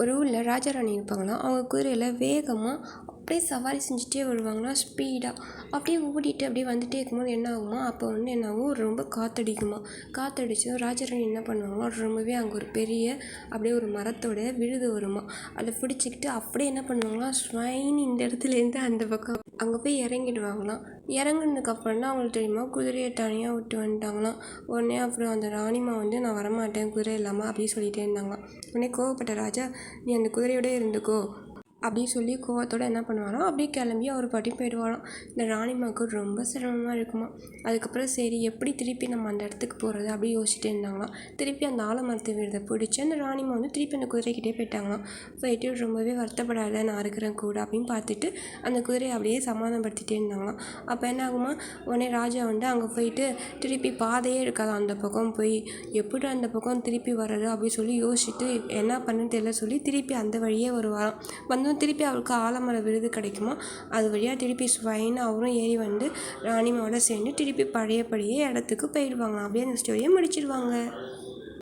ஒரு ஊரில் ராஜாராணி இருப்பாங்களாம். அவங்க குதிரையில் வேகமாக அப்படியே சவாரி செஞ்சுட்டே வருவாங்களாம் ஸ்பீடாக. அப்படியே ஓடிட்டு அப்படியே வந்துகிட்டே இருக்கும்போது என்ன ஆகுமா, அப்போ என்ன ஆகும், ரொம்ப காற்றடிக்குமா. காற்றடிச்சதும் ராஜாராணி என்ன பண்ணுவாங்களோ ரொம்பவே அங்கே ஒரு பெரிய அப்படியே ஒரு மரத்தோட விழுது வருமா. அதை பிடிச்சிக்கிட்டு அப்படியே என்ன பண்ணுவாங்களாம், ஸ்வைன் இந்த இடத்துலேருந்து அந்த பக்கம் அங்கே போய் இறங்கிடுவாங்களாம். இறங்குனதுக்கப்புறம் தான் அவங்களுக்கு தெரியுமா, குதிரையை தனியாக விட்டு வந்துட்டாங்களாம். உடனே அப்புறம் அந்த ராணிமா நான் வரமாட்டேன் குதிரை இல்லாமல் அப்படின்னு சொல்லிகிட்டே இருந்தாங்களாம். உடனே கோவப்பட்ட ராஜா, நீ அந்த குதிரையோட இருந்துக்கோ அப்படின்னு சொல்லி கோவத்தோடு என்ன பண்ணுவாராம், அப்படியே கிளம்பி அவர் பாட்டி போயிடுவாராம். இந்த ராணிமாவுக்கு ரொம்ப சிரமமாக இருக்குமா. அதுக்கப்புறம் சரி எப்படி திருப்பி நம்ம அந்த இடத்துக்கு போகிறது அப்படி யோசிச்சுட்டே இருந்தாங்களாம். திருப்பி அந்த ஆலமரத்து விழுதை பிடிச்சி அந்த ராணிமா திருப்பி அந்த குதிரைக்கிட்டே போயிட்டாங்களாம். போயிட்டு ரொம்பவே வருத்தப்படாத நான் இருக்கிறேன் கூட அப்படின்னு பார்த்துட்டு அந்த குதிரையை அப்படியே சமாதானப்படுத்திட்டே இருந்தாங்களாம். அப்போ என்ன ஆகுமா, உடனே ராஜா அங்கே போயிட்டு திருப்பி பாதையே இருக்காது அந்த பக்கம் போய் எப்படி அந்த பக்கம் திருப்பி வர்றது அப்படின்னு சொல்லி யோசிச்சுட்டு என்ன பண்ணுன்னு தெரியல சொல்லி திருப்பி அந்த வழியே வருவாராம். திருப்பி அவருக்கு ஆலமர விருது கிடைக்குமா. அது வழியாக திருப்பி ஸ்வைன்னு அவரும் ஏறி ராணிமாவோட சேர்ந்து திருப்பி பழையபடியே இடத்துக்கு போயிடுவாங்க. அப்படியே அந்த ஸ்டோரியை முடிச்சிடுவாங்க.